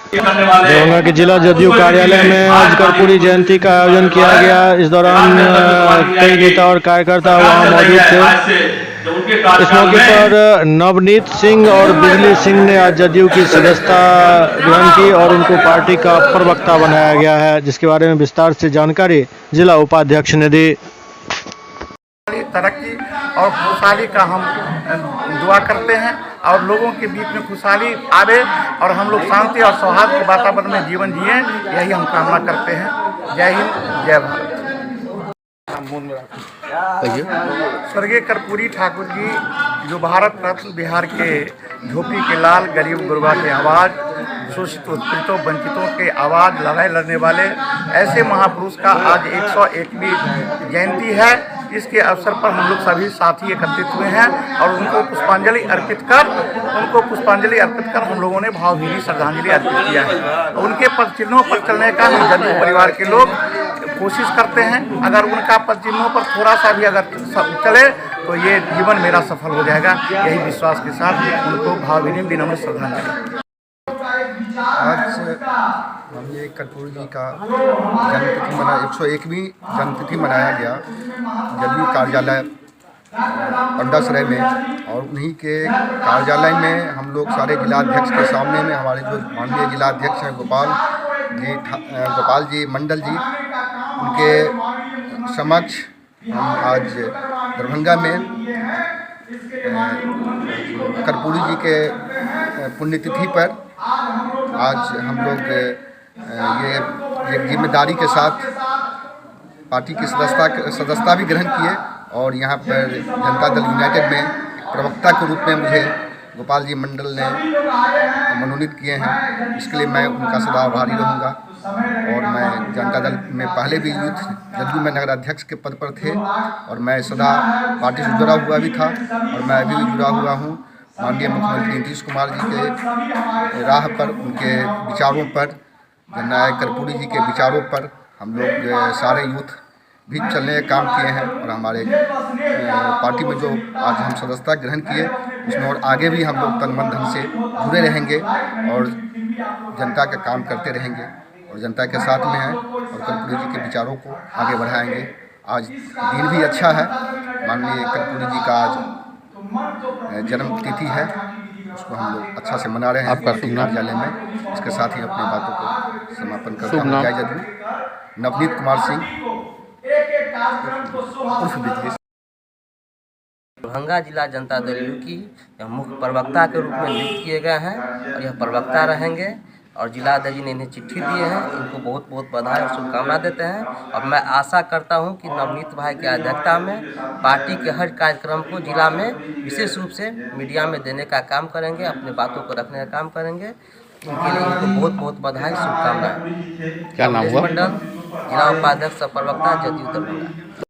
दरभंगा के जिला जदयू कार्यालय में आज कर्पूरी जयंती का आयोजन किया गया। इस दौरान कई नेता और कार्यकर्ता वहां मौजूद थे। इस मौके पर नवनीत सिंह और बिजली सिंह ने आज जदयू की सदस्यता ग्रहण की और उनको पार्टी का प्रवक्ता बनाया गया है, जिसके बारे में विस्तार से जानकारी जिला उपाध्यक्ष ने दी। तरक्की और खुशहाली का हम दुआ करते हैं और लोगों के बीच में खुशहाली आवे और हम लोग शांति और सौहार्द के वातावरण में जीवन जिए, यही हम कामना करते हैं। जय हिंद, जय भारत। स्वर्गीय कर्पूरी ठाकुर जी जो भारत रत्न, बिहार के झोपड़ी के लाल, गरीब गुरबा के आवाज़, शोषित उत्पीड़ितों वंचितों के आवाज़, लड़ाई लड़ने वाले ऐसे महापुरुष का आज 101वीं जयंती है। इसके अवसर पर हम लोग सभी साथी एकत्रित हुए हैं और उनको पुष्पांजलि अर्पित कर हम लोगों ने भावभीनी श्रद्धांजलि अर्पित किया है। उनके पद चिन्हों पर चलने का हम जदयू परिवार के लोग कोशिश करते हैं। अगर उनका पद चिन्हों पर थोड़ा सा भी अगर चले तो ये जीवन मेरा सफल हो जाएगा। यही विश्वास के साथ उनको भावभीनी विनम्र श्रद्धांजलि। आज हम ये कर्पूरी जी का जन्मतिथि 101वीं जन्मतिथि मनाया गया जदयू कार्यालय पंडासराय में, और उन्हीं के कार्यालय में हम लोग सारे जिलाध्यक्ष के सामने में हमारे जो माननीय जिलाध्यक्ष हैं गोपाल जी मंडल जी, उनके समक्ष हम आज दरभंगा में कर्पूरी जी के पुण्यतिथि पर आज हम लोग ये एक जिम्मेदारी के साथ पार्टी की सदस्यता भी ग्रहण किए और यहाँ पर जनता दल यूनाइटेड में प्रवक्ता के रूप में मुझे गोपाल जी मंडल ने मनोनीत किए हैं। इसके लिए मैं उनका सदा आभारी रहूँगा। और मैं जनता दल में पहले भी यूथ जदयू में नगर अध्यक्ष के पद पर थे और मैं सदा पार्टी से जुड़ा हुआ भी था और मैं अभी भी जुड़ा हुआ हूँ। माननीय मुख्यमंत्री नीतीश कुमार जी के राह पर, उनके विचारों पर, जननायक कर्पूरी जी के विचारों पर हम लोग सारे यूथ भी चलने का काम किए हैं और हमारे पार्टी में जो आज हम सदस्यता ग्रहण किए उसमें और आगे भी हम लोग तन मन धन से जुड़े रहेंगे और जनता का काम करते रहेंगे और जनता के साथ में हैं और कर्पूरी जी के विचारों को आगे बढ़ाएंगे। आज दिन भी अच्छा है, माननीय कर्पूरी जी का आज जन्म तिथि है, उसको हम लोग अच्छा से मना रहे हैं आपका कार्यालय में। इसके साथ ही अपनी बातों को समापन करते हैं। जय जदयू। नवनीत कुमार सिंह उर्फ बिजली। दरभंगा जिला जनता दल की यह मुख्य प्रवक्ता के रूप में नियुक्त किए गए हैं और यह प्रवक्ता रहेंगे और जिलाध्यक्ष जी ने इन्हें चिट्ठी दिए हैं। इनको बहुत बहुत बधाई और शुभकामना देते हैं और मैं आशा करता हूं कि नवनीत भाई की अध्यक्षता में पार्टी के हर कार्यक्रम को जिला में विशेष रूप से मीडिया में देने का काम करेंगे, अपनी बातों को रखने का काम करेंगे। इनके लिए इनको बहुत बहुत बधाई, शुभकामनाएं। क्या नाम हुआ? मंडल जिला उपाध्यक्ष प्रवक्ता जदयू दरभंगा।